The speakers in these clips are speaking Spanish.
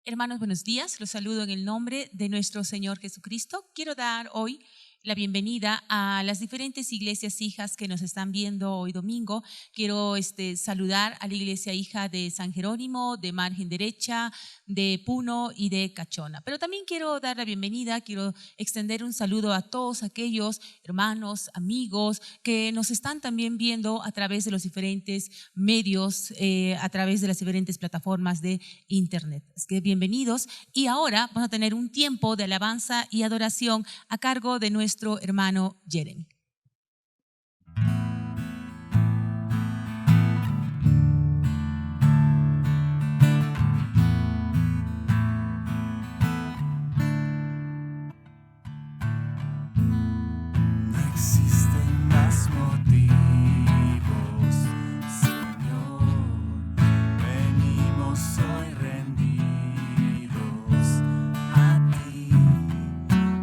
Hermanos, buenos días. Los saludo en el nombre de nuestro Señor Jesucristo. Quiero dar hoy la bienvenida a las diferentes iglesias hijas que nos están viendo hoy domingo. Quiero saludar a la iglesia hija de San Jerónimo, de Margen Derecha, de Puno y de Cachona. Pero también quiero dar la bienvenida, quiero extender un saludo a todos aquellos hermanos, amigos que nos están también viendo a través de los diferentes medios, a través de las diferentes plataformas de internet. Así que bienvenidos. Y ahora vamos a tener un tiempo de alabanza y adoración a cargo de nuestro hermano Jeremy. No existen más motivos, Señor. Venimos hoy rendidos a ti.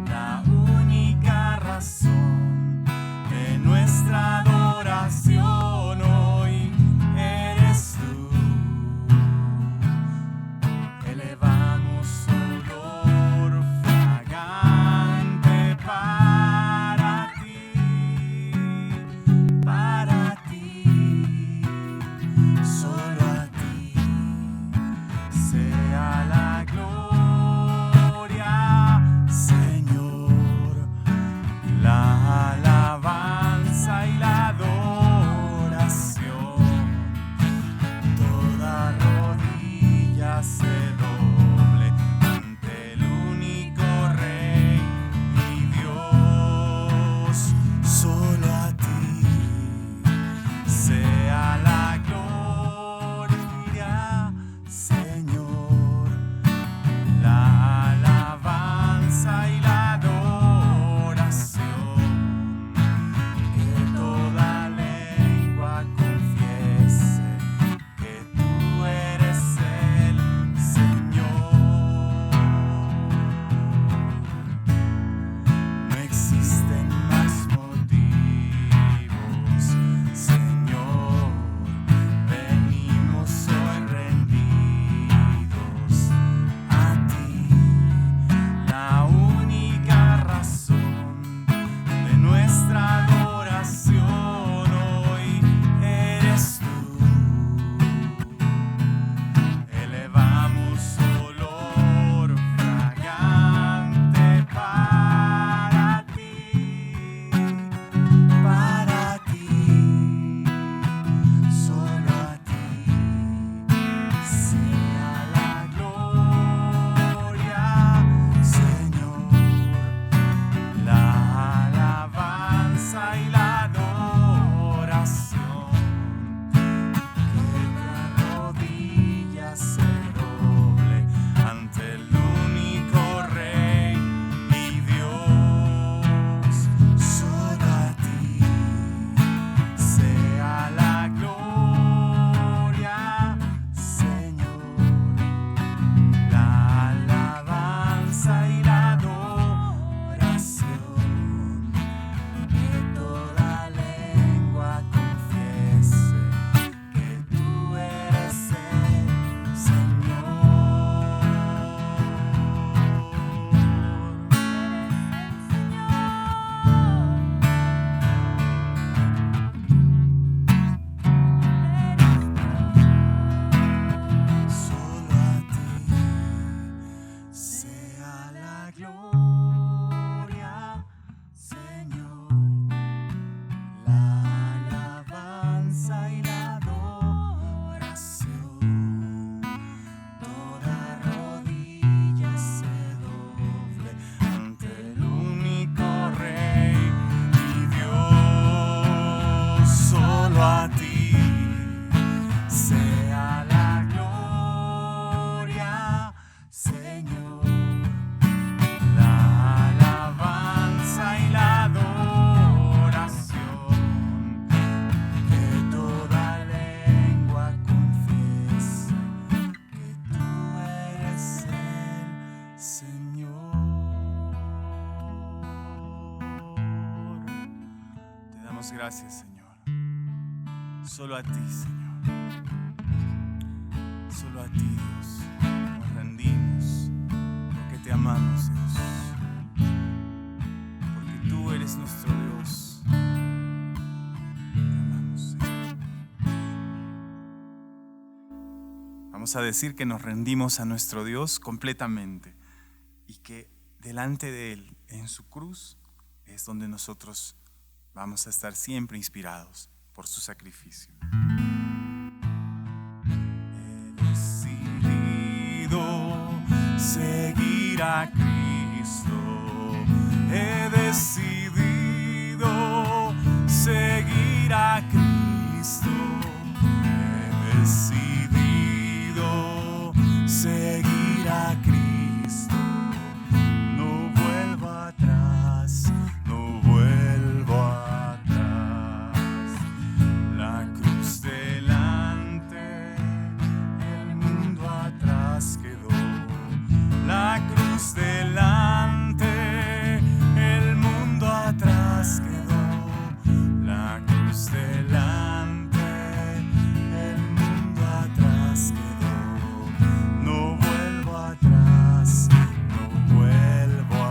La única razón de nuestra adoración hoy eres tú. Elevamos olor fragante para ti, solo a ti sea la gloria, Señor, la alabanza y la adoración. Toda rodilla se doble ante el único Rey y Dios. Solo a ti sea la gloria, Señor, la alabanza y la adoración. Que toda lengua confiese que tú eres el Señor. No existen más motivos, Señor. Venimos hoy rendidos a ti. La única razón de nuestra adoración hoy eres tú. Elevamos olor fragante para ti, solo a ti sea la gloria, Señor, la alabanza y la adoración. Que la rodilla se doble ante el único Rey y Dios. Solo a ti sea la gloria, Señor, la alabanza y la adoración. Que toda lengua confiese que tú eres el Señor. Solo a ti sea la gloria, Señor, la alabanza y la adoración. Toda rodilla se doble ante el único Rey y Dios. Solo a ti sea la gloria, Señor, la alabanza y la adoración. Que toda lengua confiese que tú eres el Señor. Te damos gracias, Señor. Solo a ti, Señor. Solo a ti, Dios, nos rendimos. Te amamos, Dios, porque tú eres nuestro Dios. Te amamos, Señor. Vamos a decir que nos rendimos a nuestro Dios completamente y que delante de Él, en su cruz, es donde nosotros vamos a estar siempre inspirados por su sacrificio. He decidido seguir a Cristo. He decidido seguir a Cristo. He decidido seguir a Cristo. No vuelvo atrás, no vuelvo atrás. La cruz delante, el mundo atrás quedó. La cruz delante, el mundo atrás quedó. La cruz delante, el mundo atrás quedó. No vuelvo atrás, no vuelvo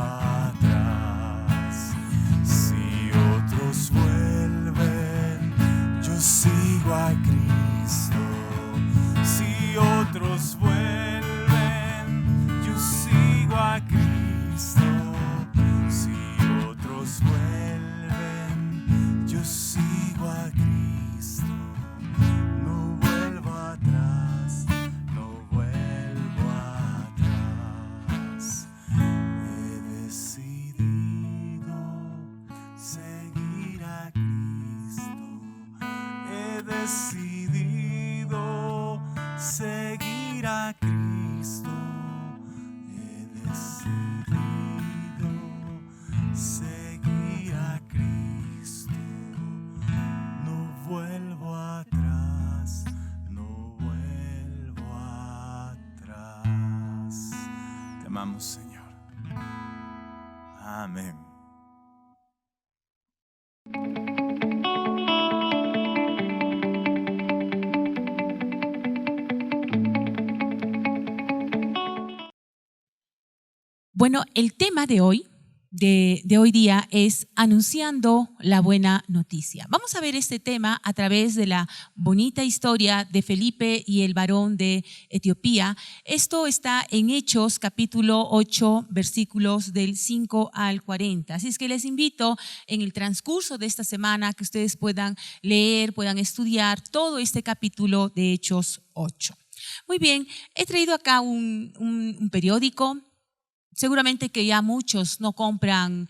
atrás. Si otros vuelven, yo sigo a Cristo. Si otros vuelven, yo sigo a Cristo. Si otros vuelven, yo sigo a Cristo. No vuelvo atrás, no vuelvo atrás. He decidido seguir a Cristo. He decidido seguir a Cristo. He decidido seguir a Cristo. No vuelvo atrás, no vuelvo atrás. Te amamos, Señor. Amén. Bueno, el tema de hoy, de hoy día, es anunciando la buena noticia. Vamos a ver este tema a través de la bonita historia de Felipe y el varón de Etiopía. Esto está en Hechos capítulo 8, versículos del 5 al 40. Así es que les invito en el transcurso de esta semana que ustedes puedan leer, puedan estudiar todo este capítulo de Hechos 8. Muy bien, he traído acá un periódico. Seguramente que ya muchos no compran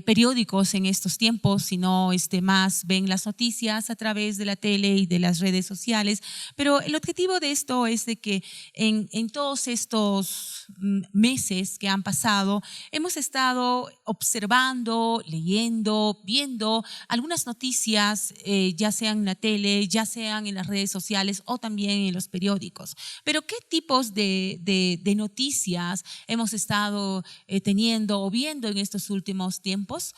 periódicos en estos tiempos, sino más ven las noticias a través de la tele y de las redes sociales. Pero el objetivo de esto es de que en todos estos meses que han pasado, hemos estado observando, leyendo, viendo algunas noticias, ya sean en la tele, ya sean en las redes sociales o también en los periódicos. Pero ¿qué tipos de noticias hemos estado teniendo o viendo en estos últimos tiempos?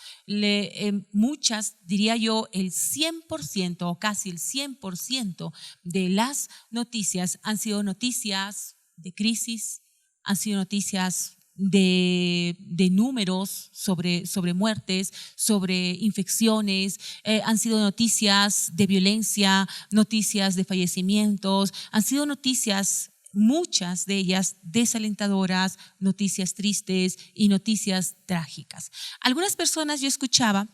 Muchas, diría yo, el 100% o casi el 100% de las noticias han sido noticias de crisis, han sido noticias de números sobre muertes, sobre infecciones, han sido noticias de violencia, noticias de fallecimientos, han sido noticias, muchas de ellas desalentadoras, noticias tristes y noticias trágicas. Algunas personas yo escuchaba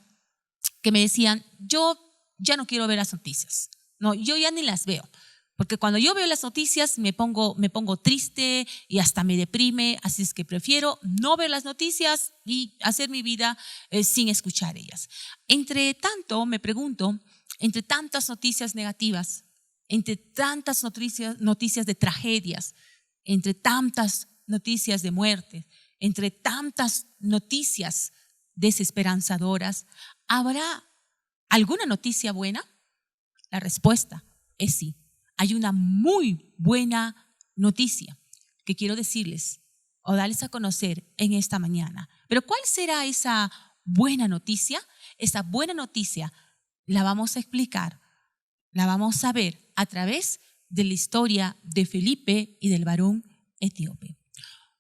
que me decían, yo ya no quiero ver las noticias, no, yo ya ni las veo, porque cuando yo veo las noticias me pongo triste y hasta me deprime, así es que prefiero no ver las noticias y hacer mi vida sin escuchar ellas. Entre tanto, me pregunto, entre tantas noticias negativas, entre tantas noticias de tragedias, entre tantas noticias de muerte, entre tantas noticias desesperanzadoras, ¿habrá alguna noticia buena? La respuesta es sí. Hay una muy buena noticia que quiero decirles o darles a conocer en esta mañana. Pero ¿cuál será esa buena noticia? Esa buena noticia la vamos a explicar, la vamos a ver a través de la historia de Felipe y del varón etíope.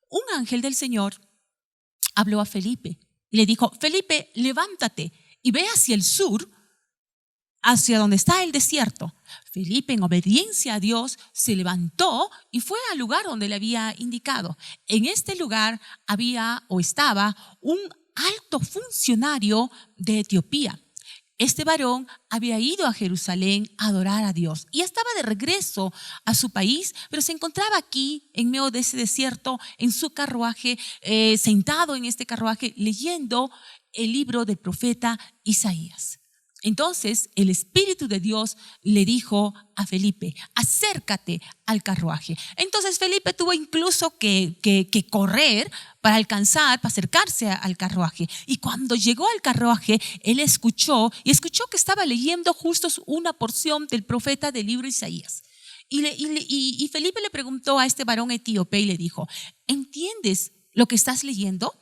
Un ángel del Señor habló a Felipe y le dijo: Felipe, levántate y ve hacia el sur, hacia donde está el desierto. Felipe, en obediencia a Dios, se levantó y fue al lugar donde le había indicado. En este lugar estaba un alto funcionario de Etiopía. Este varón había ido a Jerusalén a adorar a Dios y estaba de regreso a su país, pero se encontraba aquí en medio de ese desierto, en su carruaje, sentado en este carruaje, leyendo el libro del profeta Isaías. Entonces el Espíritu de Dios le dijo a Felipe: acércate al carruaje. Entonces Felipe tuvo incluso que correr para acercarse al carruaje. Y cuando llegó al carruaje, él escuchó que estaba leyendo justo una porción del profeta del libro Isaías. Y Felipe le preguntó a este varón etíope y le dijo: ¿entiendes lo que estás leyendo?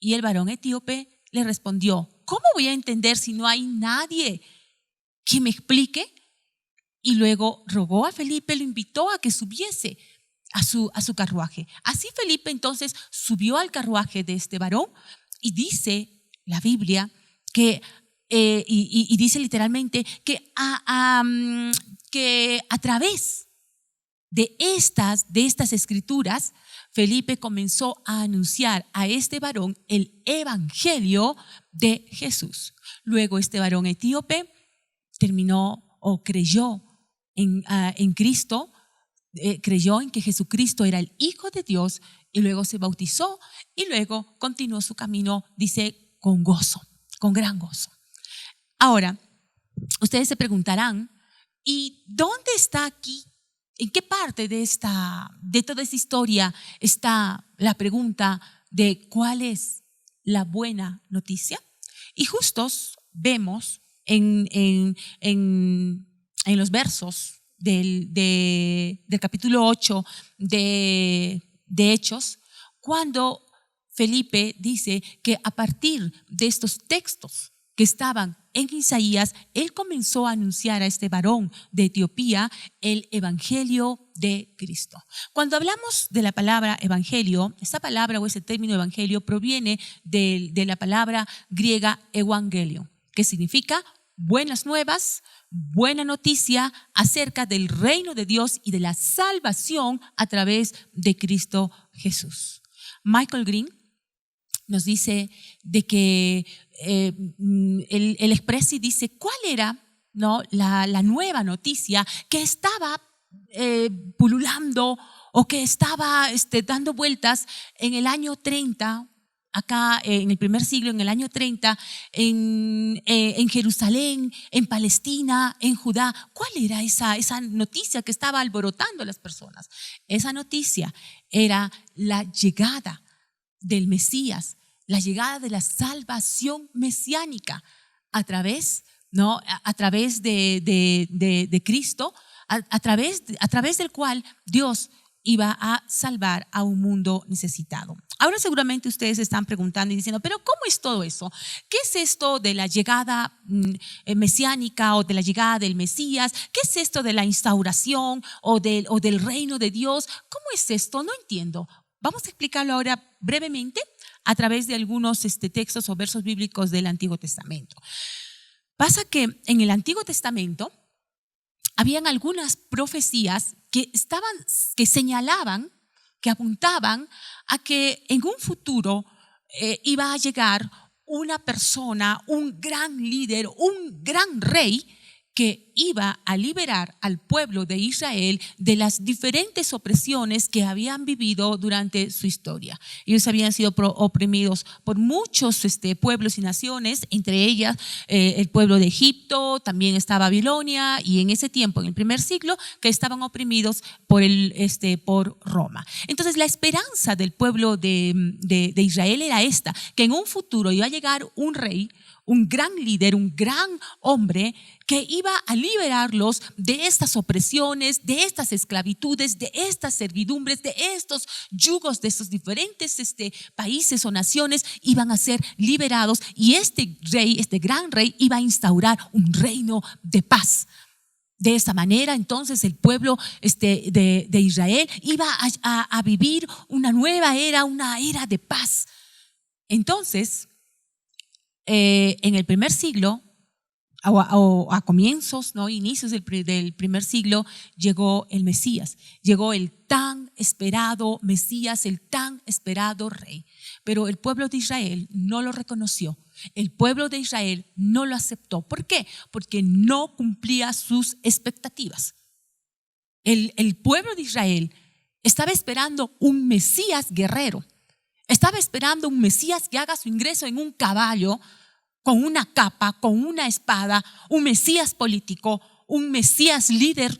Y el varón etíope le respondió: ¿cómo voy a entender si no hay nadie que me explique? Y luego rogó a Felipe, lo invitó a que subiese a su carruaje. Así Felipe entonces subió al carruaje de este varón, y dice la Biblia que, y dice literalmente que a través de estas escrituras, Felipe comenzó a anunciar a este varón el evangelio de Jesús. Luego este varón etíope creyó en Cristo, creyó en que Jesucristo era el Hijo de Dios, y luego se bautizó y luego continuó su camino, dice, con gozo, con gran gozo. Ahora, ustedes se preguntarán: ¿y dónde está aquí? ¿En qué parte de toda esta historia está la pregunta de cuál es la buena noticia? Y justos vemos en los versos del capítulo 8 de Hechos, cuando Felipe dice que a partir de estos textos que estaban en Isaías, él comenzó a anunciar a este varón de Etiopía el evangelio de Cristo. Cuando hablamos de la palabra evangelio, esta palabra o ese término evangelio proviene de la palabra griega evangelio, que significa buenas nuevas, buena noticia acerca del reino de Dios y de la salvación a través de Cristo Jesús. Michael Green nos dice de que el Expressi dice cuál era, ¿no?, la nueva noticia que estaba pululando o que estaba dando vueltas en el año 30, acá en el primer siglo, en el año 30, en Jerusalén, en Palestina, en Judá. ¿Cuál era esa noticia que estaba alborotando a las personas? Esa noticia era la llegada del Mesías, la llegada de la salvación mesiánica a través de Cristo, a través del cual Dios iba a salvar a un mundo necesitado. Ahora seguramente ustedes se están preguntando y diciendo: ¿pero cómo es todo eso? ¿Qué es esto de la llegada mesiánica o de la llegada del Mesías? ¿Qué es esto de la instauración o del reino de Dios? ¿Cómo es esto? No entiendo. Vamos a explicarlo ahora brevemente a través de algunos textos o versos bíblicos del Antiguo Testamento. Pasa que en el Antiguo Testamento habían algunas profecías que señalaban, que apuntaban a que en un futuro iba a llegar una persona, un gran líder, un gran rey que iba a liberar al pueblo de Israel de las diferentes opresiones que habían vivido durante su historia. Ellos habían sido oprimidos por muchos pueblos y naciones, entre ellas el pueblo de Egipto, también está Babilonia, y en ese tiempo, en el primer siglo, que estaban oprimidos por Roma. Entonces la esperanza del pueblo de Israel era esta, que en un futuro iba a llegar un rey, un gran líder, un gran hombre que iba a liberarlos de estas opresiones, de estas esclavitudes, de estas servidumbres, de estos yugos, de estos diferentes países o naciones. Iban a ser liberados, y este rey, este gran rey, iba a instaurar un reino de paz. De esta manera, entonces, el pueblo de Israel iba a vivir una nueva era, una era de paz. Entonces, en el primer siglo, o a comienzos, ¿no? Inicios del primer siglo, llegó el Mesías, llegó el tan esperado Mesías, el tan esperado rey. Pero el pueblo de Israel no lo reconoció, el pueblo de Israel no lo aceptó. ¿Por qué? Porque no cumplía sus expectativas. El pueblo de Israel estaba esperando un Mesías guerrero, estaba esperando un Mesías que haga su ingreso en un caballo, con una capa, con una espada, un Mesías político, un Mesías líder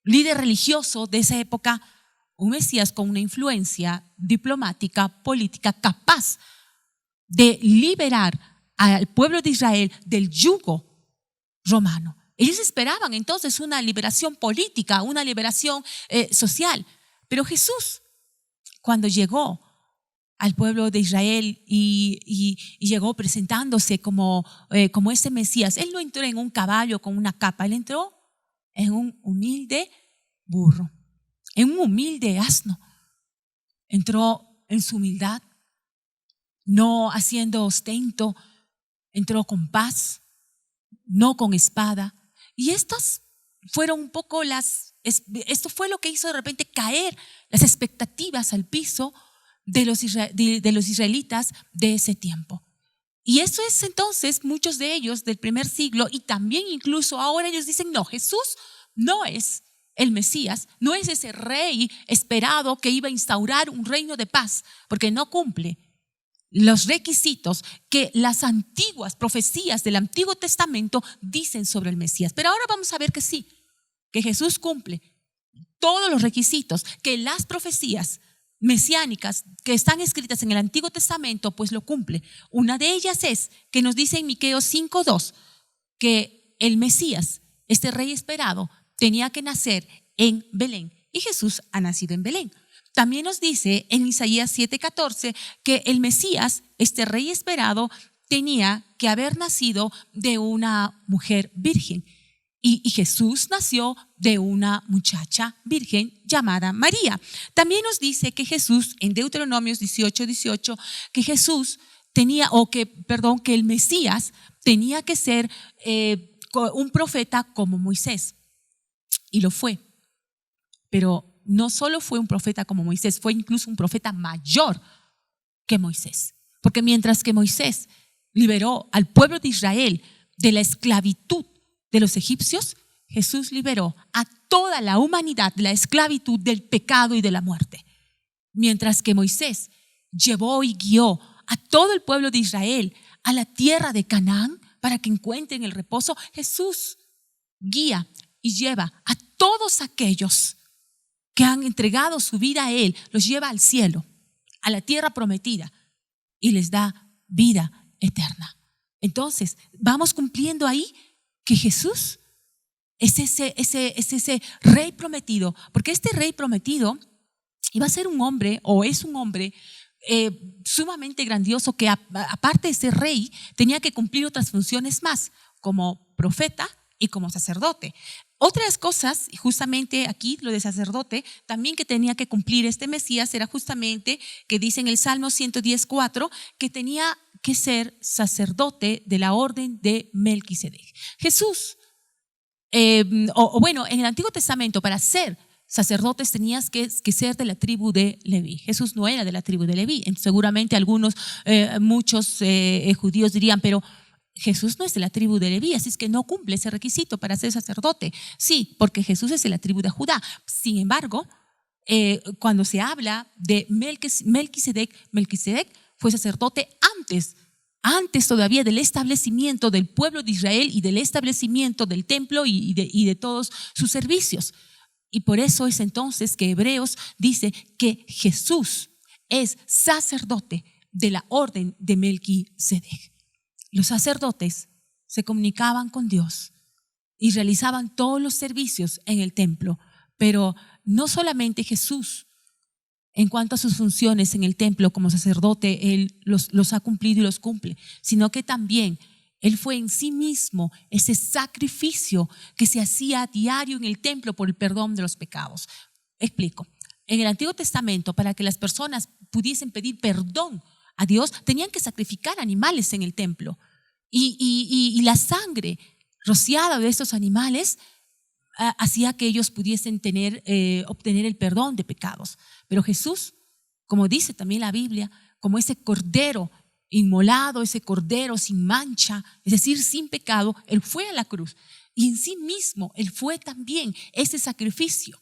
religioso de esa época, un Mesías con una influencia diplomática, política, capaz de liberar al pueblo de Israel del yugo romano. Ellos esperaban entonces una liberación política, una liberación social. Pero Jesús, cuando llegó al pueblo de Israel y llegó presentándose como ese Mesías, Él no entró en un caballo con una capa, Él entró en un humilde burro, en un humilde asno. Entró en su humildad, no haciendo ostento, entró con paz, no con espada. Y estas fueron un poco esto fue lo que hizo de repente caer las expectativas al piso de los israelitas de ese tiempo. Y eso es entonces muchos de ellos del primer siglo, y también incluso ahora ellos dicen, no, Jesús no es el Mesías, no es ese rey esperado que iba a instaurar un reino de paz, porque no cumple los requisitos que las antiguas profecías del Antiguo Testamento dicen sobre el Mesías. Pero ahora vamos a ver que sí, que Jesús cumple todos los requisitos que las profecías mesiánicas que están escritas en el Antiguo Testamento pues lo cumple. Una de ellas es que nos dice en Miqueos 5:2 que el Mesías, este rey esperado, tenía que nacer en Belén, y Jesús ha nacido en Belén. También nos dice en Isaías 7:14 que el Mesías, este rey esperado, tenía que haber nacido de una mujer virgen. Y Jesús nació de una muchacha virgen llamada María. También nos dice que Jesús, en Deuteronomios 18:18, que Jesús tenía, que el Mesías tenía que ser un profeta como Moisés. Y lo fue. Pero no solo fue un profeta como Moisés, fue incluso un profeta mayor que Moisés. Porque mientras que Moisés liberó al pueblo de Israel de la esclavitud de los egipcios, Jesús liberó a toda la humanidad de la esclavitud, del pecado y de la muerte. Mientras que Moisés llevó y guió a todo el pueblo de Israel a la tierra de Canaán para que encuentren el reposo, Jesús guía y lleva a todos aquellos que han entregado su vida a Él, los lleva al cielo, a la tierra prometida, y les da vida eterna. Entonces, vamos cumpliendo ahí que Jesús es ese rey prometido, porque este rey prometido iba a ser un hombre, o es un hombre sumamente grandioso, que aparte de ser rey, tenía que cumplir otras funciones más, como profeta y como sacerdote. Otras cosas, y justamente aquí lo de sacerdote, también que tenía que cumplir este Mesías, era justamente que dice en el Salmo 110:4 que tenía que ser sacerdote de la orden de Melquisedec. Jesús, en el Antiguo Testamento, para ser sacerdotes tenías que ser de la tribu de Leví. Jesús no era de la tribu de Leví. Seguramente muchos judíos dirían, pero Jesús no es de la tribu de Leví, así es que no cumple ese requisito para ser sacerdote. Sí, porque Jesús es de la tribu de Judá. Sin embargo, cuando se habla de Melquisedec fue sacerdote antes todavía del establecimiento del pueblo de Israel y del establecimiento del templo y de todos sus servicios. Y por eso es entonces que Hebreos dice que Jesús es sacerdote de la orden de Melquisedec. Los sacerdotes se comunicaban con Dios y realizaban todos los servicios en el templo, pero no solamente Jesús, en cuanto a sus funciones en el templo como sacerdote, Él los ha cumplido y los cumple, sino que también Él fue en sí mismo ese sacrificio que se hacía a diario en el templo por el perdón de los pecados. Explico. En el Antiguo Testamento, para que las personas pudiesen pedir perdón a Dios, tenían que sacrificar animales en el templo. Y la sangre rociada de estos animales hacía que ellos pudiesen obtener el perdón de pecados. Pero Jesús, como dice también la Biblia, como ese cordero inmolado, ese cordero sin mancha, es decir, sin pecado, Él fue a la cruz. Y en sí mismo, Él fue también ese sacrificio.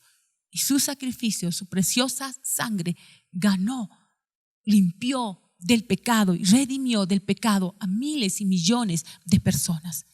Y su sacrificio, su preciosa sangre, ganó, limpió del pecado y redimió del pecado a miles y millones de personas.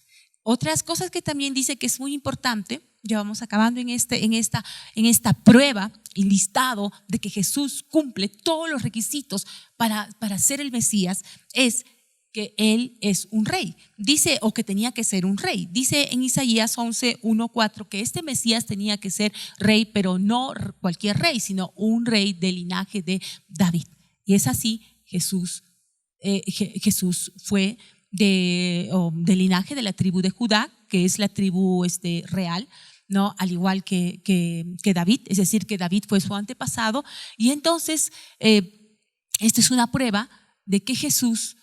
Otras cosas que también dice que es muy importante, ya vamos acabando en esta prueba y listado de que Jesús cumple todos los requisitos para ser el Mesías, es que Él es un rey. Dice, o que tenía que ser un rey. Dice en Isaías 11:1-4 que este Mesías tenía que ser rey, pero no cualquier rey, sino un rey del linaje de David. Y es así, Jesús fue del linaje de la tribu de Judá, que es la tribu real, ¿no? Al igual que David, es decir, que David fue su antepasado. Y entonces, esta es una prueba de que Jesús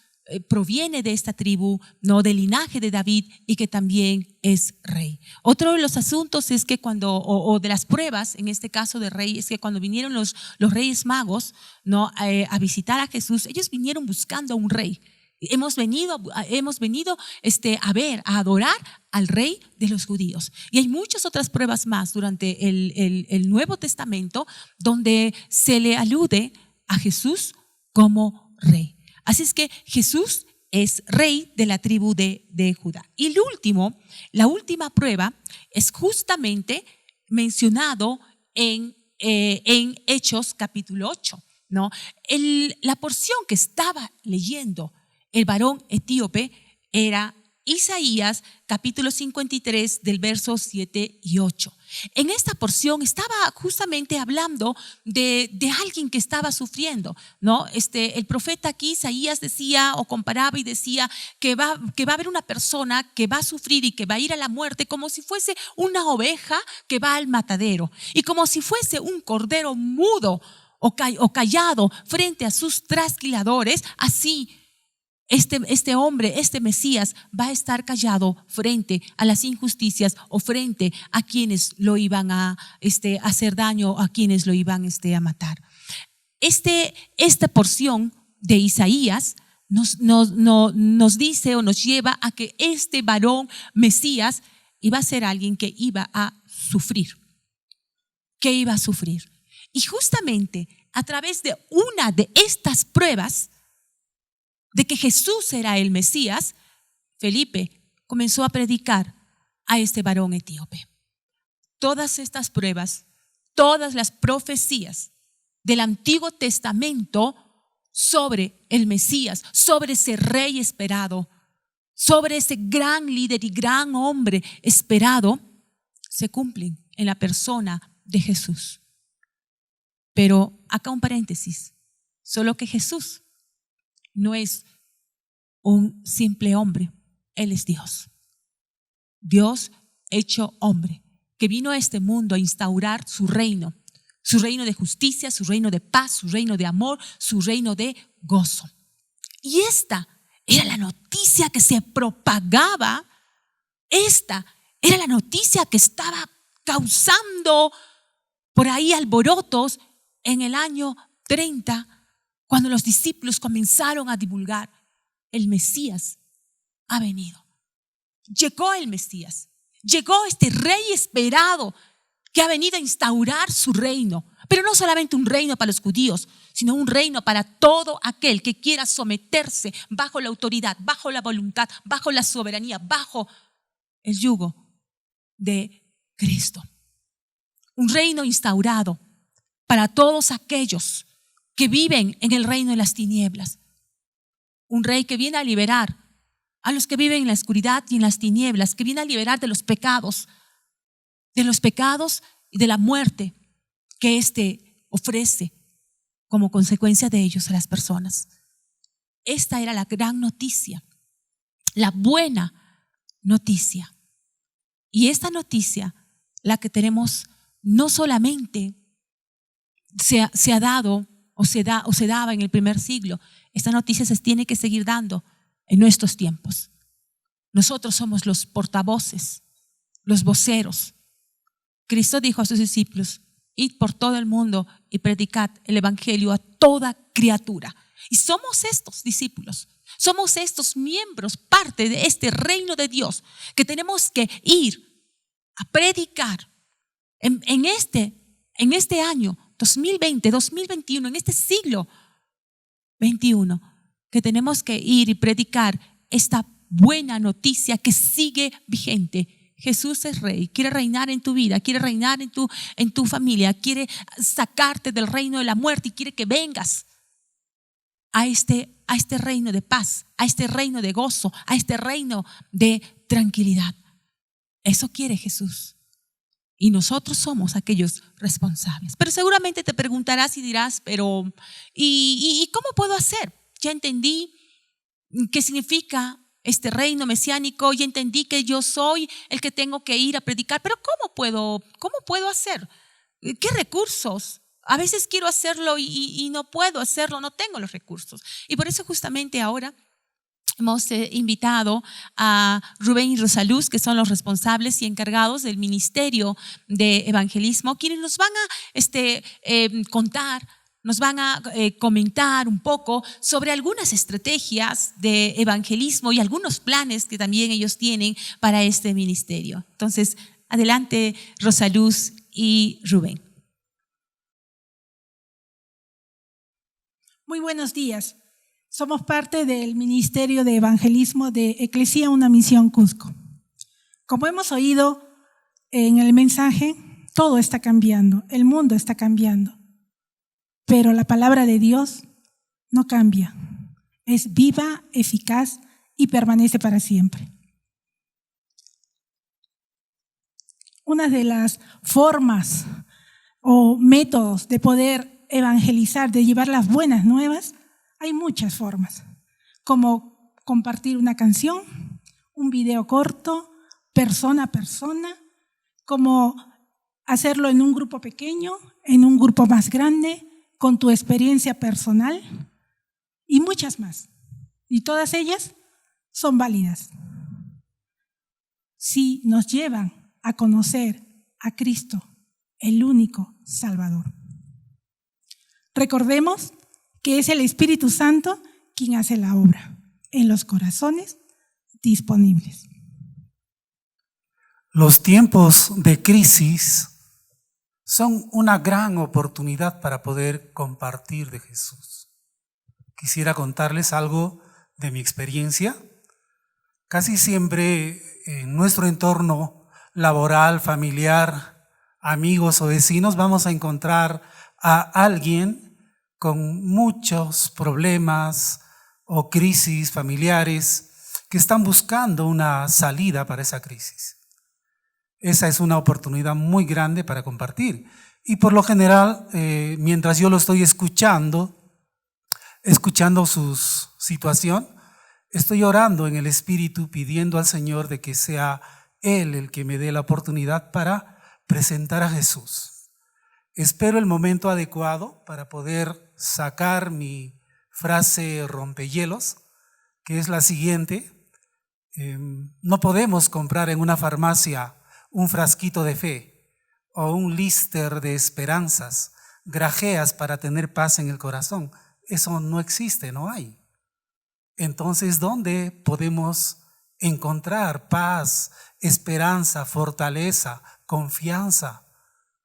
proviene de esta tribu, no del linaje de David, y que también es rey. Otro de los asuntos es que o de las pruebas, en este caso de rey, es que cuando vinieron los reyes magos, ¿no? A visitar a Jesús, ellos vinieron buscando a un rey. Hemos venido a adorar al rey de los judíos. Y hay muchas otras pruebas más durante el Nuevo Testamento donde se le alude a Jesús como rey. Así es que Jesús es rey de la tribu de Judá. Y la última prueba es justamente mencionado en Hechos capítulo 8, ¿no? La porción que estaba leyendo el varón etíope era Isaías capítulo 53 del verso 7 y 8. En esta porción estaba justamente hablando de alguien que estaba sufriendo, ¿no? El profeta aquí, Isaías, decía o comparaba y decía que va a haber una persona que va a sufrir y que va a ir a la muerte como si fuese una oveja que va al matadero y como si fuese un cordero mudo o callado frente a sus trasquiladores. Así este hombre, este Mesías, va a estar callado frente a las injusticias o frente a quienes lo iban a hacer daño, a quienes lo iban a matar. Esta porción de Isaías nos dice o nos lleva a que este varón Mesías iba a ser alguien que iba a sufrir. Que iba a sufrir. Y justamente a través de una de estas pruebas de que Jesús era el Mesías, Felipe comenzó a predicar a este varón etíope. Todas estas pruebas, todas las profecías del Antiguo Testamento sobre el Mesías, sobre ese rey esperado, sobre ese gran líder y gran hombre esperado, se cumplen en la persona de Jesús. Pero acá un paréntesis, solo que Jesús no es un simple hombre, Él es Dios. Dios hecho hombre, que vino a este mundo a instaurar su reino de justicia, su reino de paz, su reino de amor, su reino de gozo. Y esta era la noticia que se propagaba, esta era la noticia que estaba causando por ahí alborotos en el año 30, cuando los discípulos comenzaron a divulgar: el Mesías ha venido. Llegó el Mesías, llegó este rey esperado que ha venido a instaurar su reino, pero no solamente un reino para los judíos, sino un reino para todo aquel que quiera someterse bajo la autoridad, bajo la voluntad, bajo la soberanía, bajo el yugo de Cristo. Un reino instaurado para todos aquellos que viven en el reino de las tinieblas. Un rey que viene a liberar a los que viven en la oscuridad y en las tinieblas, que viene a liberar de los pecados y de la muerte que éste ofrece como consecuencia de ellos a las personas. Esta era la gran noticia, la buena noticia. Y esta noticia, la que tenemos, no solamente se ha dado o se daba en el primer siglo. Esta noticia se tiene que seguir dando en nuestros tiempos. Nosotros somos los portavoces, los voceros. Cristo dijo a sus discípulos: id por todo el mundo y predicad el evangelio a toda criatura. Y somos estos discípulos, somos estos miembros, parte de este reino de Dios, que tenemos que ir a predicar en este año 2020, 2021, en este siglo 21, que tenemos que ir y predicar esta buena noticia que sigue vigente. Jesús es Rey, quiere reinar en tu vida, quiere reinar en tu familia, quiere sacarte del reino de la muerte y quiere que vengas a este reino de paz, a este reino de gozo, a este reino de tranquilidad. Eso quiere Jesús. Y nosotros somos aquellos responsables. Pero seguramente te preguntarás y dirás, pero ¿y cómo puedo hacer? Ya entendí qué significa este reino mesiánico, ya entendí que yo soy el que tengo que ir a predicar, pero ¿cómo puedo hacer? ¿Qué recursos? A veces quiero hacerlo y no puedo hacerlo, no tengo los recursos. Y por eso justamente ahora hemos invitado a Rubén y Rosaluz, que son los responsables y encargados del ministerio de evangelismo, quienes nos van a contar, nos van a comentar un poco sobre algunas estrategias de evangelismo y algunos planes que también ellos tienen para este ministerio. Entonces, adelante Rosaluz y Rubén. Muy buenos días. Somos parte del Ministerio de Evangelismo de Eclesia Una Misión Cusco. Como hemos oído en el mensaje, todo está cambiando, el mundo está cambiando, pero la palabra de Dios no cambia. Es viva, eficaz y permanece para siempre. Una de las formas o métodos de poder evangelizar, de llevar las buenas nuevas, hay muchas formas, como compartir una canción, un video corto, persona a persona, como hacerlo en un grupo pequeño, en un grupo más grande, con tu experiencia personal y muchas más. Y todas ellas son válidas si nos llevan a conocer a Cristo, el único Salvador. Recordemos que es el Espíritu Santo quien hace la obra en los corazones disponibles. Los tiempos de crisis son una gran oportunidad para poder compartir de Jesús. Quisiera contarles algo de mi experiencia. Casi siempre en nuestro entorno laboral, familiar, amigos o vecinos, vamos a encontrar a alguien con muchos problemas o crisis familiares que están buscando una salida para esa crisis. Esa es una oportunidad muy grande para compartir. Y por lo general, mientras yo lo estoy escuchando su situación, estoy orando en el Espíritu, pidiendo al Señor de que sea Él el que me dé la oportunidad para presentar a Jesús. Espero el momento adecuado para poder sacar mi frase rompehielos, que es la siguiente: no podemos comprar en una farmacia un frasquito de fe o un líster de esperanzas, grajeas para tener paz en el corazón. Eso no existe, no hay. Entonces, ¿dónde podemos encontrar paz, esperanza, fortaleza, confianza?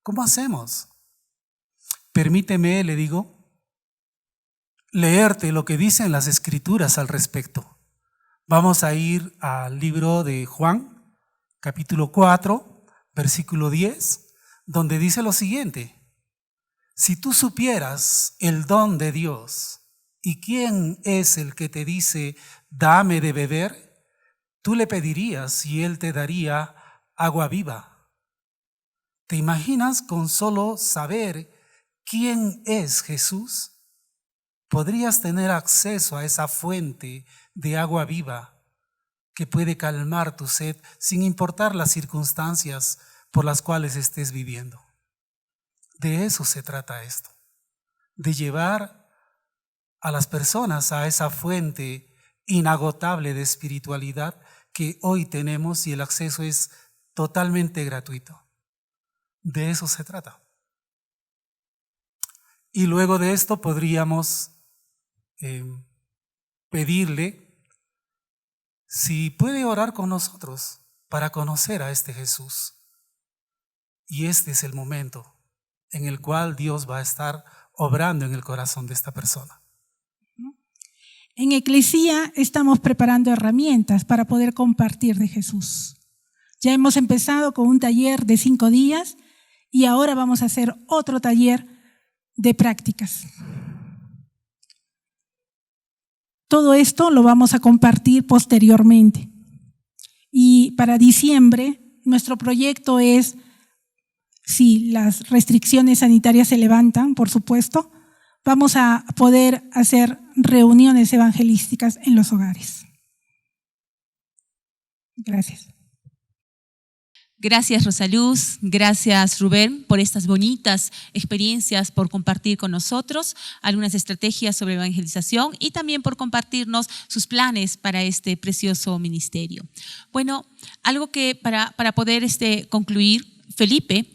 ¿Cómo hacemos? Permíteme, le digo, leerte lo que dicen las Escrituras al respecto. Vamos a ir al libro de Juan, capítulo 4, versículo 10, donde dice lo siguiente: si tú supieras el don de Dios y quién es el que te dice, dame de beber, tú le pedirías y él te daría agua viva. ¿Te imaginas con solo saber quién es Jesús? Podrías tener acceso a esa fuente de agua viva que puede calmar tu sed sin importar las circunstancias por las cuales estés viviendo. De eso se trata esto, de llevar a las personas a esa fuente inagotable de espiritualidad que hoy tenemos y el acceso es totalmente gratuito. De eso se trata. Y luego de esto podríamos pedirle si puede orar con nosotros para conocer a este Jesús. Y este es el momento en el cual Dios va a estar obrando en el corazón de esta persona. En Eclesia estamos preparando herramientas para poder compartir de Jesús. Ya hemos empezado con un taller de 5 días y ahora vamos a hacer otro taller de prácticas. Todo esto lo vamos a compartir posteriormente. Y para diciembre, nuestro proyecto es, si las restricciones sanitarias se levantan, por supuesto, vamos a poder hacer reuniones evangelísticas en los hogares. Gracias. Gracias, Rosaluz. Gracias, Rubén, por estas bonitas experiencias, por compartir con nosotros algunas estrategias sobre evangelización y también por compartirnos sus planes para este precioso ministerio. Bueno, algo que para poder concluir, Felipe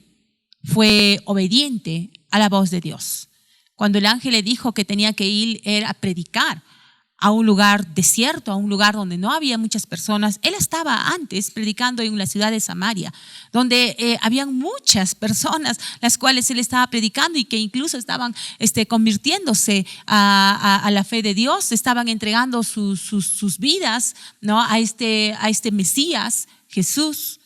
fue obediente a la voz de Dios. Cuando el ángel le dijo que tenía que ir a predicar a un lugar desierto, a un lugar donde no había muchas personas, él estaba antes predicando en la ciudad de Samaria, donde habían muchas personas las cuales él estaba predicando y que incluso estaban convirtiéndose a la fe de Dios, estaban entregando sus vidas, ¿no? a este Mesías, Jesús.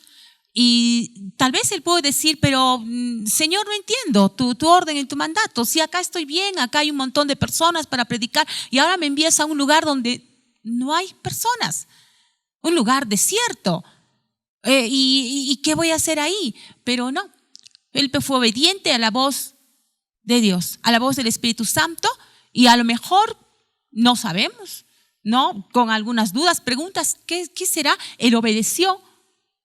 Y tal vez él puede decir, pero Señor, no entiendo tu orden y tu mandato. Si acá estoy bien, acá hay un montón de personas para predicar y ahora me envías a un lugar donde no hay personas, un lugar desierto. ¿Y qué voy a hacer ahí? Pero no, él fue obediente a la voz de Dios, a la voz del Espíritu Santo y a lo mejor no sabemos, ¿no? Con algunas dudas, preguntas, ¿qué será? Él obedeció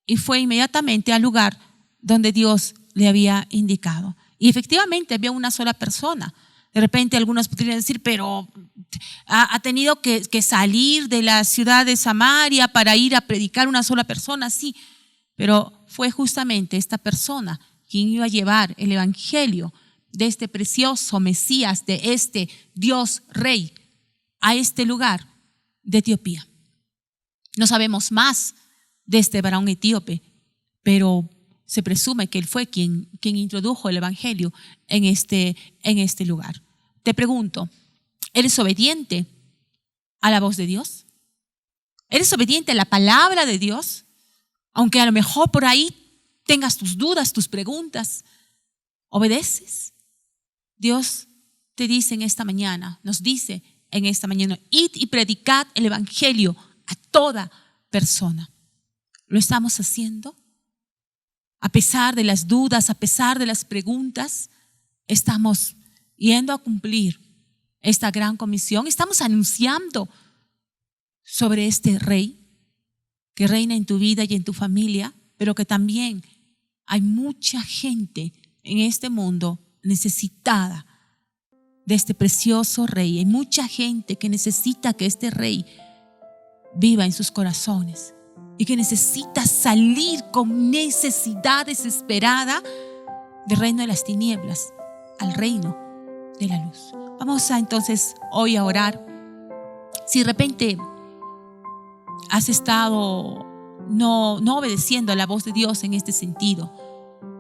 y fue inmediatamente al lugar donde Dios le había indicado. Y efectivamente había una sola persona. De repente algunos podrían decir, pero ha tenido que salir de la ciudad de Samaria para ir a predicar una sola persona. Sí, pero fue justamente esta persona quien iba a llevar el evangelio de este precioso Mesías, de este Dios Rey, a este lugar de Etiopía. No sabemos más de este varón etíope, pero se presume que él fue quien introdujo el evangelio en este lugar. Te pregunto, ¿eres obediente a la voz de Dios? ¿Eres obediente a la palabra de Dios? Aunque a lo mejor por ahí tengas tus dudas, tus preguntas, ¿obedeces? Dios te dice en esta mañana, nos dice en esta mañana, id y predicad el evangelio a toda persona. ¿Lo estamos haciendo? A pesar de las dudas, a pesar de las preguntas, estamos yendo a cumplir esta gran comisión. Estamos anunciando sobre este Rey que reina en tu vida y en tu familia, pero que también hay mucha gente en este mundo necesitada de este precioso Rey. Hay mucha gente que necesita que este Rey viva en sus corazones y que necesita salir con necesidad desesperada del reino de las tinieblas al reino de la luz. Vamos entonces hoy a orar. Si de repente has estado no obedeciendo a la voz de Dios en este sentido,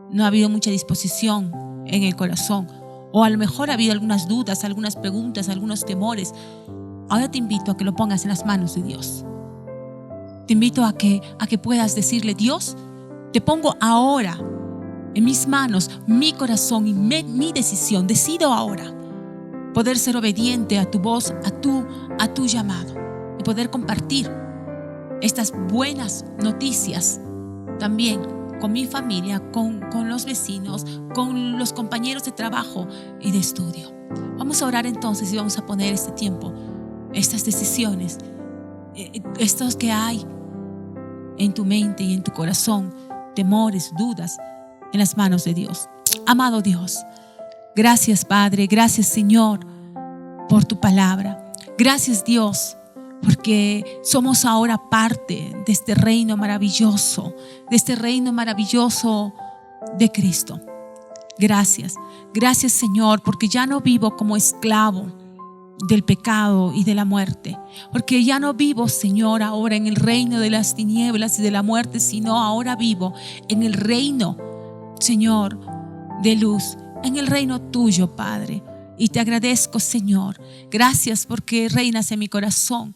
no ha habido mucha disposición en el corazón, o a lo mejor ha habido algunas dudas, algunas preguntas, algunos temores, ahora te invito a que lo pongas en las manos de Dios. Te invito a que puedas decirle, Dios, te pongo ahora en mis manos mi corazón y mi decisión. Decido ahora poder ser obediente a tu voz, a tu llamado, y poder compartir estas buenas noticias también con mi familia, con los vecinos, con los compañeros de trabajo y de estudio. Vamos a orar entonces y vamos a poner este tiempo, estas decisiones, estos que hay en tu mente y en tu corazón, temores, dudas, en las manos de Dios. Amado Dios, Gracias, Padre. Gracias, Señor, por tu palabra. Gracias, Dios, porque somos ahora parte de este reino maravilloso, de Cristo. Gracias. Gracias, Señor, porque ya no vivo como esclavo del pecado y de la muerte, porque ya no vivo, Señor, ahora en el reino de las tinieblas y de la muerte, sino ahora vivo en el reino, Señor, de luz, en el reino tuyo, Padre. Y te agradezco, Señor. Gracias porque reinas en mi corazón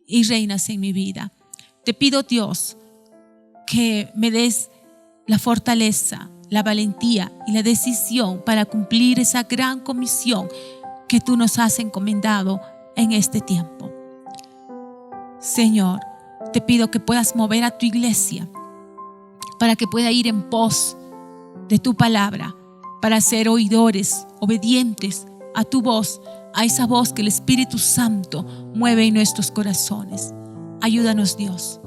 y reinas en mi vida. Te pido, Dios, que me des la fortaleza, la valentía y la decisión para cumplir esa gran comisión que tú nos has encomendado en este tiempo. Señor, te pido que puedas mover a tu iglesia para que pueda ir en pos de tu palabra, para ser oidores, obedientes a tu voz, a esa voz que el Espíritu Santo mueve en nuestros corazones. Ayúdanos, Dios.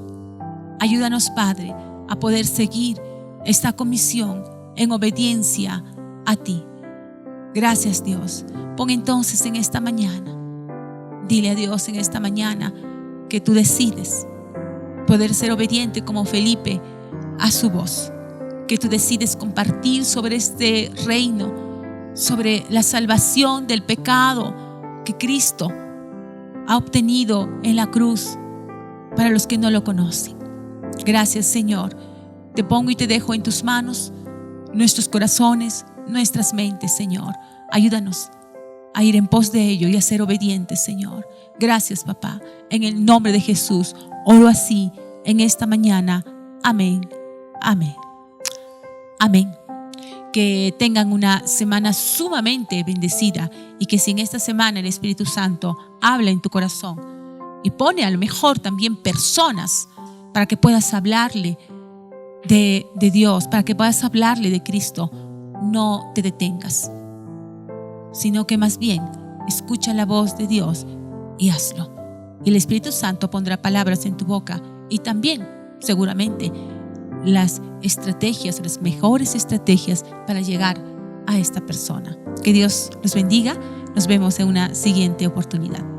Ayúdanos, Padre, a poder seguir esta comisión en obediencia a ti. Gracias, Dios. Pon entonces en esta mañana, dile a Dios en esta mañana que tú decides poder ser obediente como Felipe a su voz, que tú decides compartir sobre este reino, sobre la salvación del pecado que Cristo ha obtenido en la cruz para los que no lo conocen. Gracias, Señor. Te pongo y te dejo en tus manos nuestros corazones, nuestras mentes, Señor. Ayúdanos a ir en pos de ello y a ser obedientes, Señor. Gracias, papá. En el nombre de Jesús, oro así en esta mañana. Amén. Amén. Amén. Que tengan una semana sumamente bendecida y que si en esta semana el Espíritu Santo habla en tu corazón y pone a lo mejor también personas para que puedas hablarle de Dios, para que puedas hablarle de Cristo, no te detengas, sino que más bien escucha la voz de Dios y hazlo. Y el Espíritu Santo pondrá palabras en tu boca y también seguramente las estrategias, las mejores estrategias para llegar a esta persona. Que Dios los bendiga. Nos vemos en una siguiente oportunidad.